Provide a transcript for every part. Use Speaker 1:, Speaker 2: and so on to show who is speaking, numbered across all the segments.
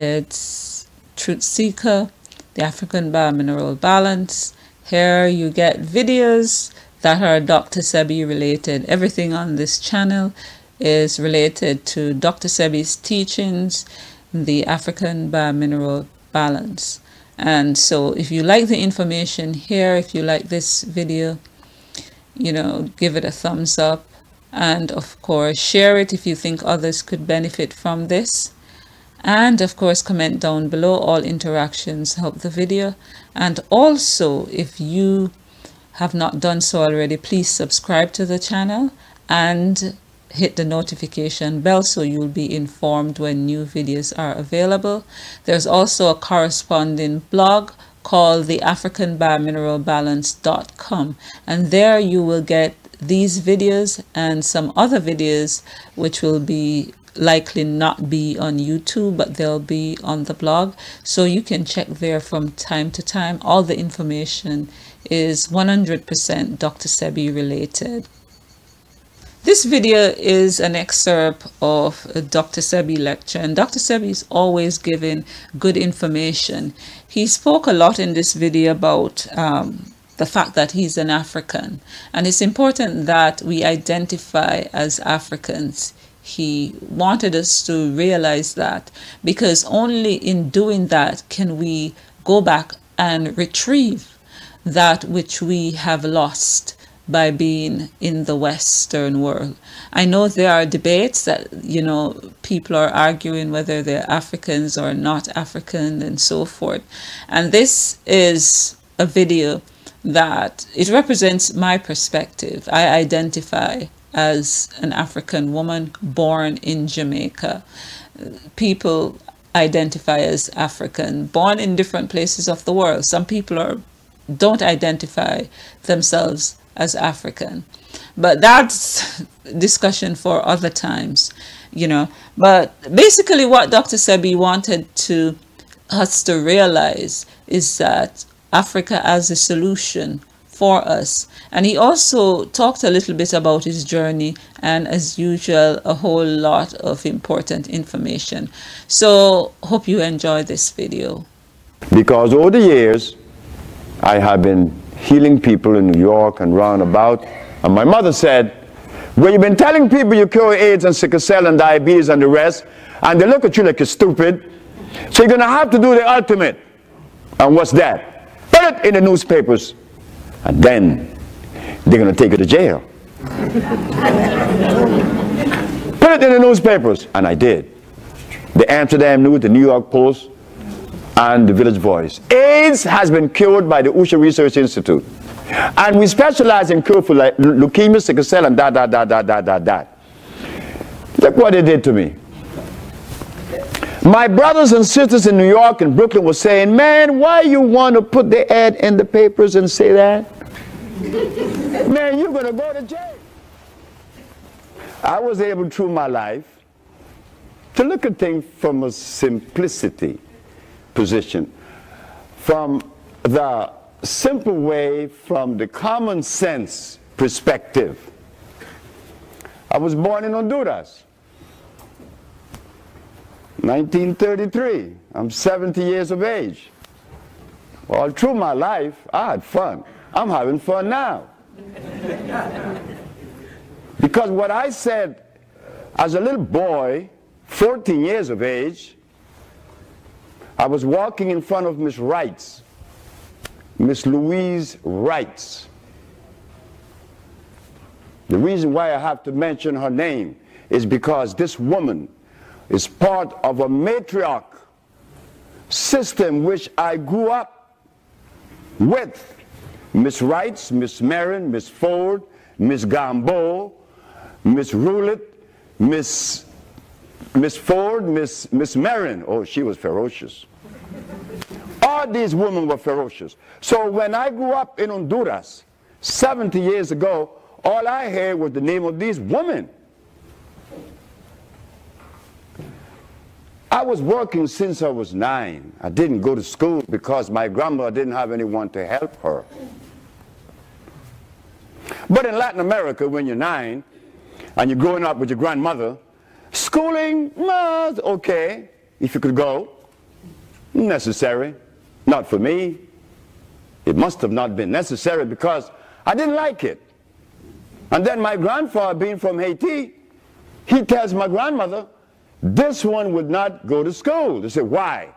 Speaker 1: It's Truth Seeker, the African Biomineral Balance. Here you get videos that are Dr. Sebi related. Everything on this channel is related to Dr. Sebi's teachings, the African Biomineral Balance. And so if you like the information here, if you like this video, give it a thumbs up. And of course, share it if you think others could benefit from this. And of course, comment down below. All interactions help the video. And also, if you have not done so already, please subscribe to the channel and hit the notification bell so you'll be informed when new videos are available. There's also a corresponding blog called the africanbiomineralbalance.com, and there you will get these videos and some other videos which will be likely not be on YouTube, but they'll be on the blog, so you can check there from time to time. All the information is 100% Dr. Sebi related. This video is an excerpt of a Dr. Sebi lecture, and Dr. Sebi is always giving good information. He spoke a lot in this video about the fact that he's an African, and it's important that we identify as Africans. He wanted us to realize that, because only in doing that can we go back and retrieve that which we have lost by being in the Western world. I know there are debates that, people are arguing whether they're Africans or not African and so forth. And this is a video that it represents my perspective. I identify as an African woman born in Jamaica. People identify as African, born in different places of the world. Some people don't identify themselves as African, but that's discussion for other times, But basically what Dr. Sebi wanted us to realize is that Africa as a solution for us. And he also talked a little bit about his journey, and as usual, a whole lot of important information. So hope you enjoy this video.
Speaker 2: Because over the years, I have been healing people in New York and round about. And my mother said, well, you've been telling people you cure AIDS and sickle cell and diabetes and the rest, and they look at you like you're stupid. So you're going to have to do the ultimate. And what's that? Put it in the newspapers. And then they're going to take you to jail. Put it in the newspapers. And I did. The Amsterdam News, the New York Post, and the Village Voice. AIDS has been cured by the Usha Research Institute. And we specialize in cure for leukemia, sickle cell, and that. Look what they did to me. My brothers and sisters in New York and Brooklyn were saying, man, why you want to put the ad in the papers and say that? Man, you're going to go to jail. I was able through my life to look at things from a simplicity position, from the simple way, from the common sense perspective. I was born in Honduras, 1933. I'm 70 years of age. All through my life, I had fun. I'm having fun now. Because what I said as a little boy, 14 years of age, I was walking in front of Miss Wright's, Miss Louise Wright's. The reason why I have to mention her name is because this woman is part of a matriarch system which I grew up with. Miss Wrights, Miss Marin, Miss Ford, Miss Gamboa, Miss Roulet, Miss Ford, Miss Marin. Oh, she was ferocious. All these women were ferocious. So when I grew up in Honduras 70 years ago, all I heard was the name of these women. I was working since I was 9. I didn't go to school because my grandmother didn't have anyone to help her. But in Latin America, when you're 9 and you're growing up with your grandmother, schooling, okay, if you could go. Necessary. Not for me. It must have not been necessary because I didn't like it. And then my grandfather, being from Haiti, he tells my grandmother, this one would not go to school. They say, why?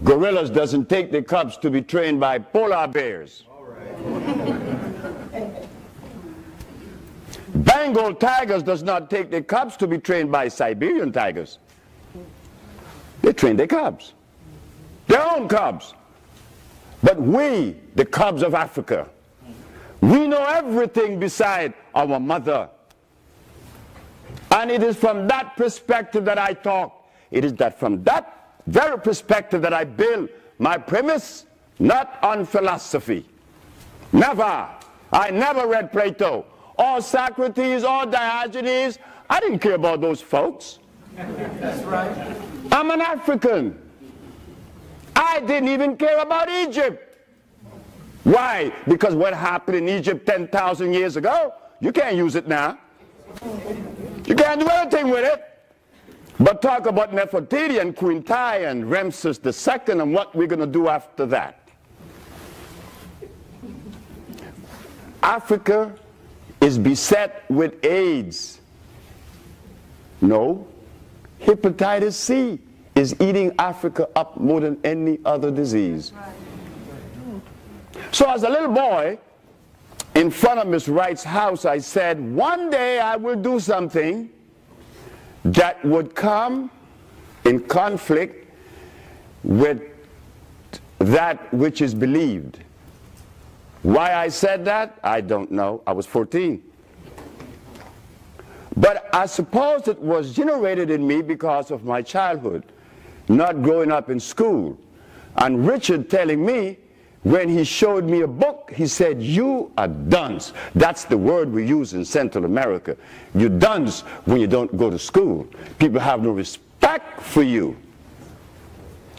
Speaker 2: Gorillas doesn't take their cubs to be trained by polar bears. All right. Bengal tigers does not take their cubs to be trained by Siberian tigers. They train their cubs. Their own cubs. But we, the cubs of Africa, we know everything beside our mother. And it is from that perspective that I talk. It is that from that very perspective that I build my premise, not on philosophy. Never. I never read Plato or Socrates or Diogenes. I didn't care about those folks. That's right. I'm an African. I didn't even care about Egypt. Why? Because what happened in Egypt 10,000 years ago, you can't use it now. You can't do anything with it. But talk about Nefertiti and Quintai and Ramses II and what we're going to do after that. Africa is beset with AIDS. No. Hepatitis C is eating Africa up more than any other disease. So as a little boy, in front of Miss Wright's house, I said, one day I will do something that would come in conflict with that which is believed. Why I said that, I don't know. I was 14. But I suppose it was generated in me because of my childhood, not growing up in school. And Richard telling me, when he showed me a book, he said, you are dunce. That's the word we use in Central America. You're dunce when you don't go to school. People have no respect for you.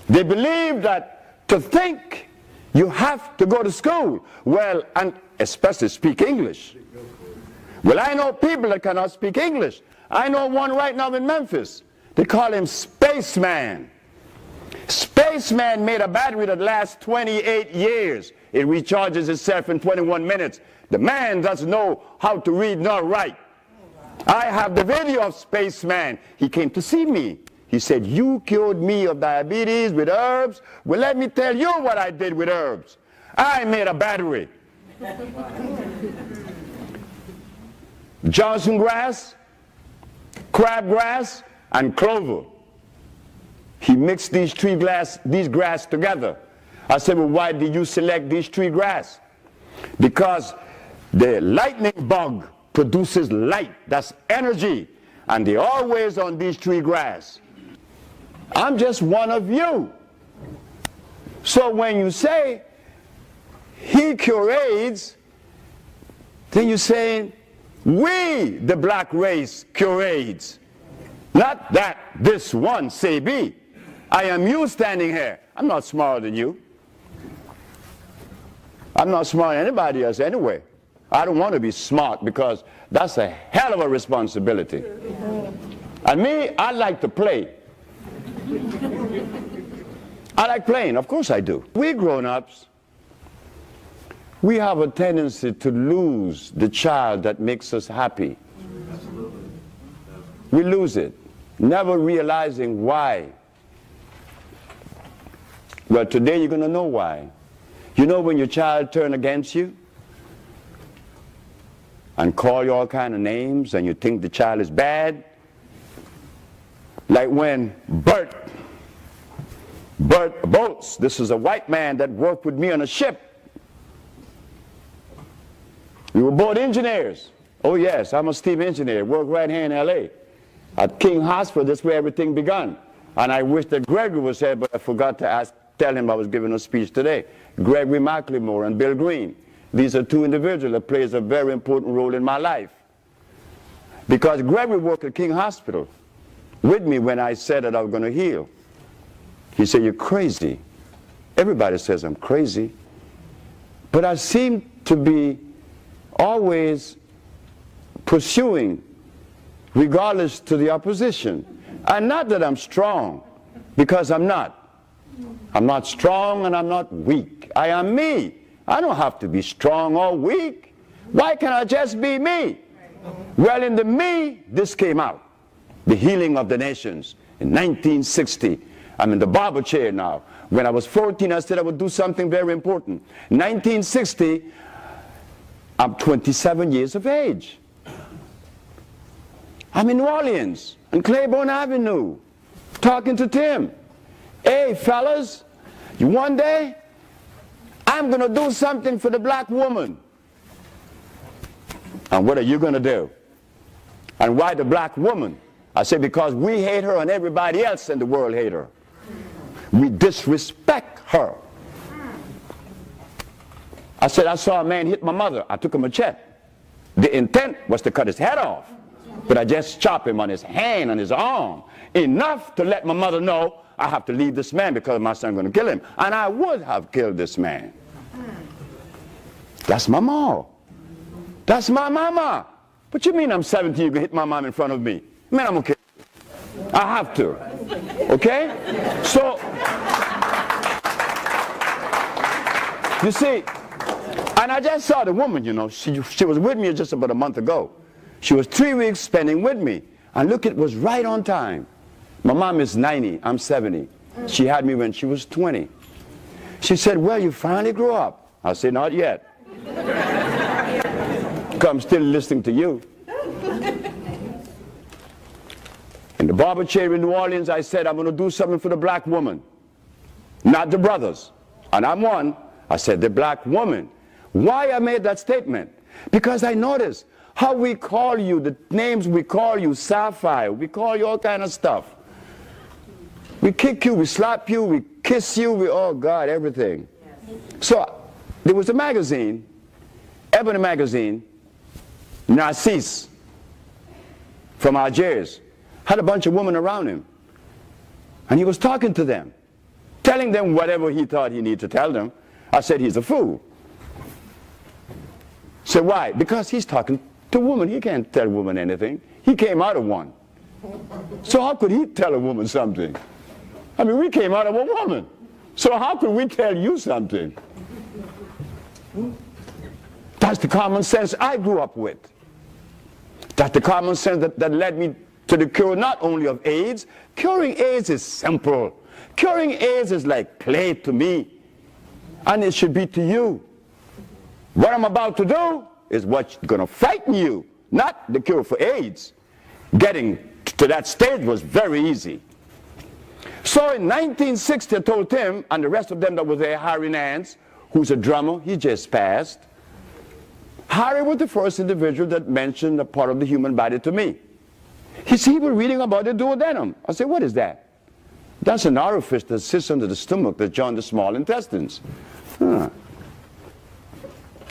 Speaker 2: They believe that to think you have to go to school, well, and especially speak English. Well, I know people that cannot speak English. I know one right now in Memphis. They call him Spaceman. Spaceman made a battery that lasts 28 years. It recharges itself in 21 minutes. The man doesn't know how to read nor write. I have the video of Spaceman. He came to see me. He said, you cured me of diabetes with herbs. Well, let me tell you what I did with herbs. I made a battery. Johnson grass, crabgrass, and clover. He mixed these grass together. I said, well, why did you select these tree grass? Because the lightning bug produces light, that's energy, and they're always on these tree grass. I'm just one of you. So when you say he cure AIDS, then you're saying we, the black race, cure AIDS. Not that this one, Sebi. I am you standing here. I'm not smarter than you. I'm not smarter than anybody else anyway. I don't want to be smart because that's a hell of a responsibility. And me, I like to play. I like playing, of course I do. We grown-ups, we have a tendency to lose the child that makes us happy. We lose it, never realizing why. Well, today you're going to know why. You know when your child turns against you and call you all kind of names and you think the child is bad? Like when Bert Boats, this is a white man that worked with me on a ship. We were both engineers. Oh yes, I'm a steam engineer, work right here in LA. At King Hospital, that's where everything began. And I wish that Gregory was here, but I forgot to tell him I was giving a speech today. Gregory McLemore and Bill Green. These are two individuals that plays a very important role in my life. Because Gregory worked at King Hospital with me when I said that I was going to heal. He said, you're crazy. Everybody says I'm crazy. But I seem to be always pursuing, regardless to the opposition. And not that I'm strong, because I'm not. I'm not strong and I'm not weak. I am me. I don't have to be strong or weak. Why can't I just be me? Well, in the me, this came out. The healing of the nations. In 1960, I'm in the barber chair now. When I was 14, I said I would do something very important. In 1960, I'm 27 years of age. I'm in New Orleans, on Claiborne Avenue, talking to Tim. Hey, fellas, one day, I'm going to do something for the black woman. And what are you going to do? And why the black woman? I say because we hate her and everybody else in the world hate her. We disrespect her. I said I saw a man hit my mother. I took a machete. The intent was to cut his head off. But I just chopped him on his hand and his arm. Enough to let my mother know I have to leave this man because my son's going to kill him. And I would have killed this man. That's my mom. That's my mama. What you mean I'm 17, you can hit my mom in front of me? Man, I'm okay. I have to. Okay? So, you see, and I just saw the woman, you know, she was with me just about a month ago. She was 3 weeks spending with me. And look, it was right on time. My mom is 90, I'm 70. She had me when she was 20. She said, well, you finally grew up. I said, not yet. Because I'm still listening to you. In the barber chair in New Orleans, I said, I'm going to do something for the black woman, not the brothers. And I'm one. I said, the black woman. Why I made that statement? Because I noticed how we call you, the names we call you, Sapphire, we call you all kind of stuff. We kick you, we slap you, we kiss you, oh God, everything. Yes. So there was a magazine, Ebony magazine, Narcisse, from Algiers, had a bunch of women around him. And he was talking to them, telling them whatever he thought he needed to tell them. I said, he's a fool. So why? Because he's talking to a woman. He can't tell a woman anything. He came out of one. So how could he tell a woman something? I mean, we came out of a woman. So how could we tell you something? That's the common sense I grew up with. That's the common sense that led me to the cure not only of AIDS. Curing AIDS is simple. Curing AIDS is like play to me. And it should be to you. What I'm about to do is what's going to frighten you, not the cure for AIDS. Getting to that stage was very easy. So in 1960, I told Tim and the rest of them that was there, Harry Nance, who's a drummer, he just passed. Harry was the first individual that mentioned a part of the human body to me. He said he was reading about the duodenum. I said, what is that? That's an orifice that sits under the stomach that joins the small intestines. Huh.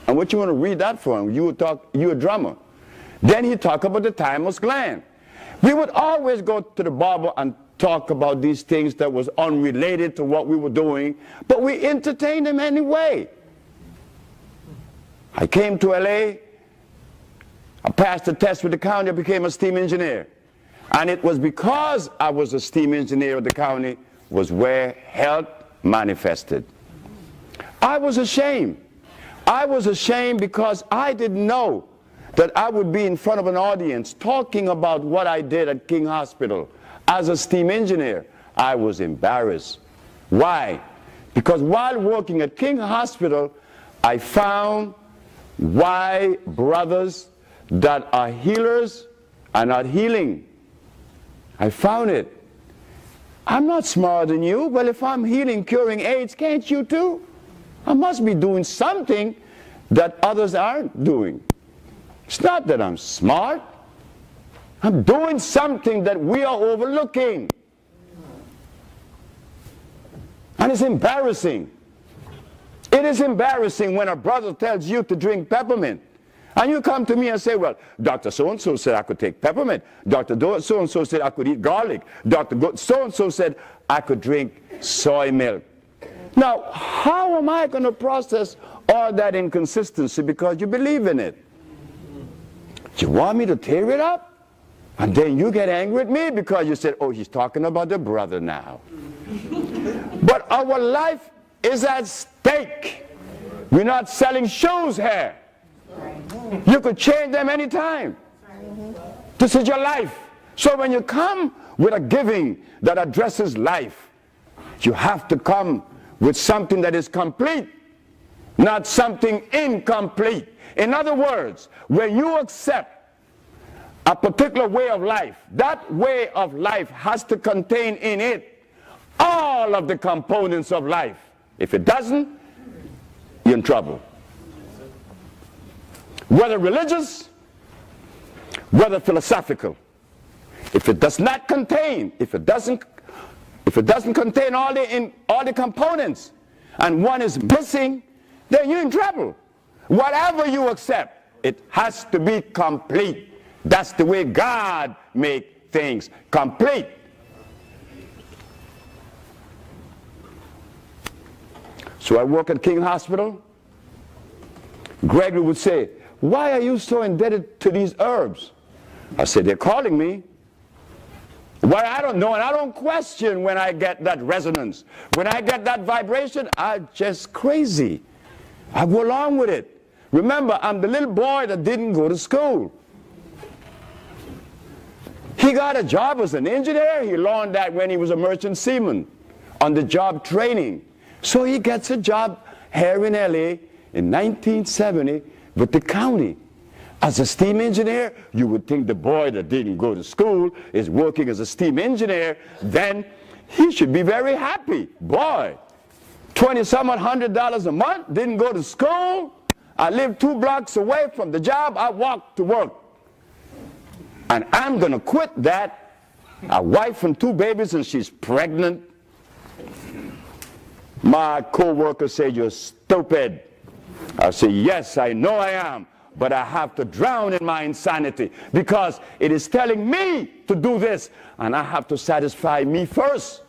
Speaker 2: And what you want to read that for? You a drummer. Then he talked about the thymus gland. We would always go to the barber and talk about these things that was unrelated to what we were doing, but we entertained them anyway. I came to LA, I passed the test with the county, I became a steam engineer. And it was because I was a steam engineer of the county was where health manifested. I was ashamed. I was ashamed because I didn't know that I would be in front of an audience talking about what I did at King Hospital as a steam engineer. I was embarrassed. Why? Because while working at King Hospital, I found why brothers that are healers are not healing. I found it. I'm not smarter than you. Well, if I'm healing, curing AIDS, can't you too? I must be doing something that others aren't doing. It's not that I'm smart. I'm doing something that we are overlooking. And it's embarrassing. It is embarrassing when a brother tells you to drink peppermint. And you come to me and say, well, Dr. So-and-so said I could take peppermint. Dr. So-and-so said I could eat garlic. Dr. So-and-so said I could drink soy milk. Now, how am I going to process all that inconsistency because you believe in it? Do you want me to tear it up? And then you get angry at me because you said, oh, he's talking about the brother now. But our life is at stake. We're not selling shoes here. You could change them anytime. This is your life. So when you come with a giving that addresses life, you have to come with something that is complete, not something incomplete. In other words, when you accept a particular way of life, that way of life has to contain in it all of the components of life. If it doesn't, you're in trouble. Whether religious, whether philosophical, if it does not contain, if it doesn't contain all the components, and one is missing, then you're in trouble. Whatever you accept, it has to be complete. That's the way God makes things complete. So I work at King Hospital. Gregory would say, why are you so indebted to these herbs? I said, they're calling me. Why, I don't know, and I don't question when I get that resonance. When I get that vibration, I'm just crazy. I go along with it. Remember, I'm the little boy that didn't go to school. He got a job as an engineer. He learned that when he was a merchant seaman on the job training. So he gets a job here in LA in 1970 with the county. As a steam engineer, you would think the boy that didn't go to school is working as a steam engineer, then he should be very happy. Boy, $20-some-odd $100 a month, didn't go to school. I live 2 blocks away from the job. I walk to work. And I'm going to quit that. A wife and 2 babies, and she's pregnant. My co-worker said, you're stupid. I say, yes, I know I am. But I have to drown in my insanity because it is telling me to do this, and I have to satisfy me first.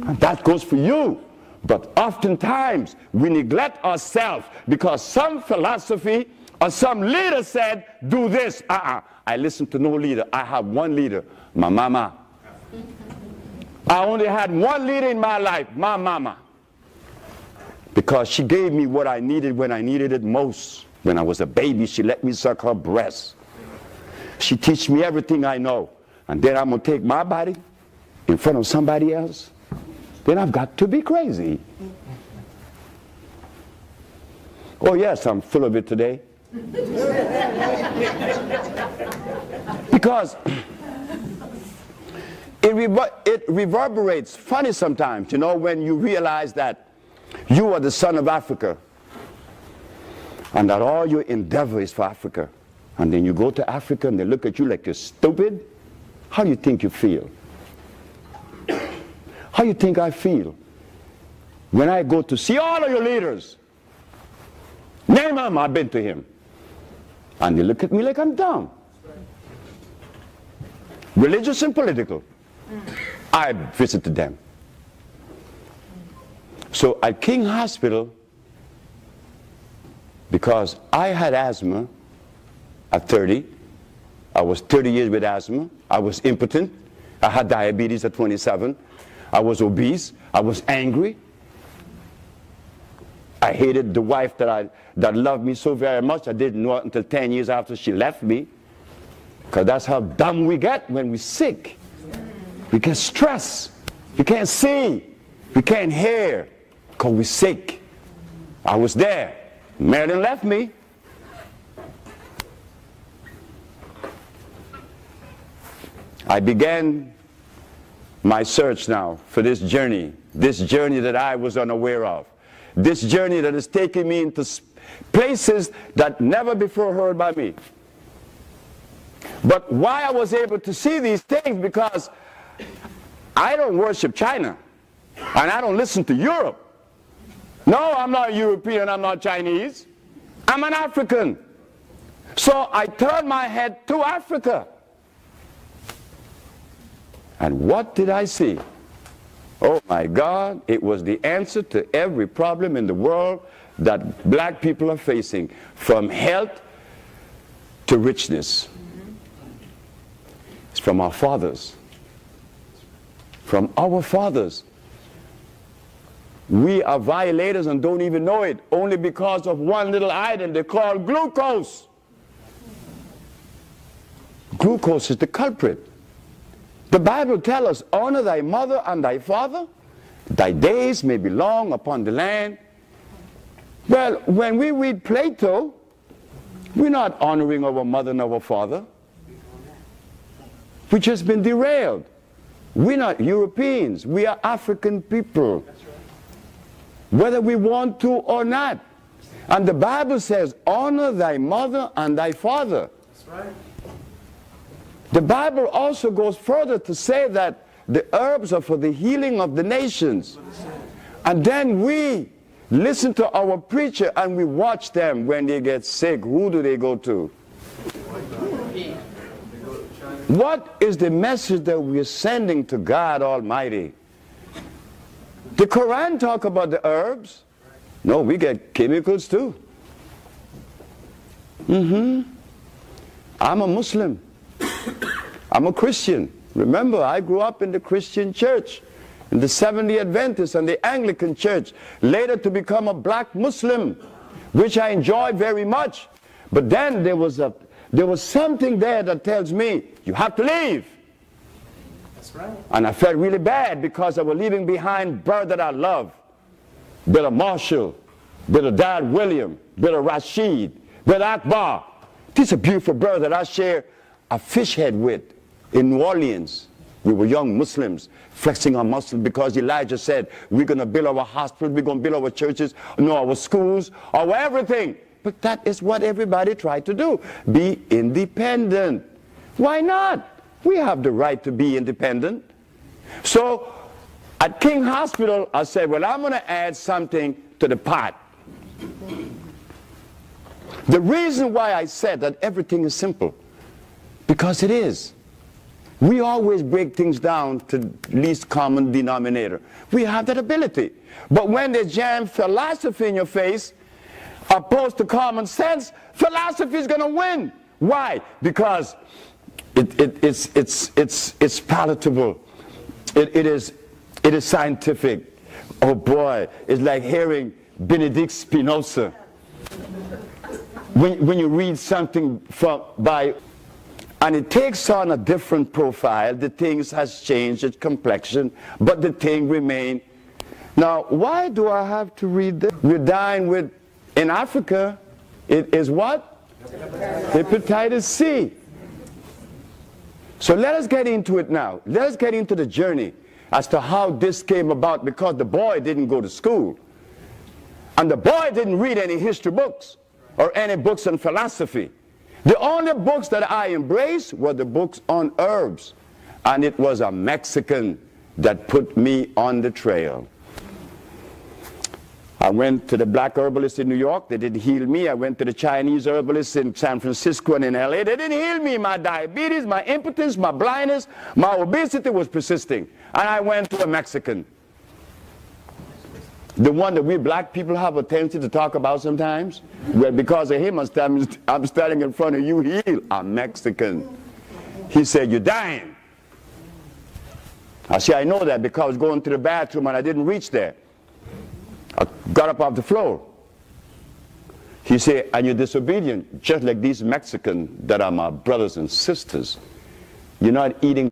Speaker 2: And that goes for you. But oftentimes we neglect ourselves because some philosophy or some leader said, do this. I listen to no leader. I have one leader, my mama. I only had one leader in my life, my mama. Because she gave me what I needed when I needed it most. When I was a baby, she let me suck her breast. She teach me everything I know. And then I'm going to take my body in front of somebody else. Then I've got to be crazy. Oh yes, I'm full of it today. Because it reverberates funny sometimes, you know, when you realize that you are the son of Africa and that all your endeavor is for Africa. And then you go to Africa and they look at you like you're stupid. How do you think you feel? How do you think I feel when I go to see all of your leaders? Name him, I've been to him. And they look at me like I'm dumb. Religious and political. I visited them. So at King Hospital, because I had asthma at 30, I was 30 years with asthma, I was impotent, I had diabetes at 27, I was obese, I was angry, I hated the wife that loved me so very much. I didn't know it until 10 years after she left me, because that's how dumb we get when we're sick. We get stressed, we can't see, we can't hear, because we're sick. I was there. Marilyn left me. I began my search now for this journey that I was unaware of, this journey that is taking me into places that never before heard by me. But why I was able to see these things, because I don't worship China and I don't listen to Europe. No, I'm not European, I'm not Chinese. I'm an African. So I turned my head to Africa. And what did I see? Oh my God, it was the answer to every problem in the world that black people are facing, from health to richness. It's from our fathers. From our fathers. We are violators and don't even know it, only because of one little item they call glucose. Glucose is the culprit. The Bible tells us, honor thy mother and thy father, thy days may be long upon the land. Well, when we read Plato, we're not honoring our mother and our father. We've just been derailed. We're not Europeans. We are African people. Whether we want to or not. And the Bible says, honor thy mother and thy father.
Speaker 3: That's right.
Speaker 2: The Bible also goes further to say that the herbs are for the healing of the nations. And then we listen to our preacher and we watch them when they get sick. Who do they go to? What is the message that we're sending to God Almighty? The Quran talk about the herbs. No, we get chemicals too. I'm a Muslim. I'm a Christian. Remember, I grew up in the Christian church, in the Seventh-day Adventist and the Anglican church, later to become a black Muslim, which I enjoy very much. But then there was something there that tells me, you have to leave.
Speaker 3: That's right.
Speaker 2: And I felt really bad because I was leaving behind birds that I love. Brother Marshall, Brother Dad William, Brother Rashid, Brother Akbar. These are beautiful brothers that I share a fish head with in New Orleans. We were young Muslims flexing our muscles because Elijah said, we're going to build our hospitals, we're going to build our churches, our schools, our everything. But that is what everybody tried to do. Be independent. Why not? We have the right to be independent. So at King Hospital, I said, well, I'm going to add something to the pot. The reason why I said that everything is simple, because it is. We always break things down to least common denominator. We have that ability. But when they jam philosophy in your face, opposed to common sense, philosophy is going to win. Why? Because it's palatable. It is scientific. Oh boy, it's like hearing Benedict Spinoza. When you read something and it takes on a different profile, the thing has changed its complexion, but the thing remains. Now, why do I have to read this? We're dying with, in Africa, it is what? Hepatitis C. So let us get into it now. Let us get into the journey as to how this came about, because the boy didn't go to school. And the boy didn't read any history books or any books on philosophy. The only books that I embraced were the books on herbs. And it was a Mexican that put me on the trail. I went to the black herbalist in New York. They didn't heal me. I went to the Chinese herbalist in San Francisco and in LA. They didn't heal me. My diabetes, my impotence, my blindness, my obesity was persisting. And I went to a Mexican. The one that we black people have a tendency to talk about sometimes. Well, because of him, I'm standing in front of you healed. I'm Mexican. He said, you're dying. I said, I know that because I was going to the bathroom and I didn't reach there. I got up off the floor. He said, and you're disobedient, just like these Mexicans that are my brothers and sisters. You're not eating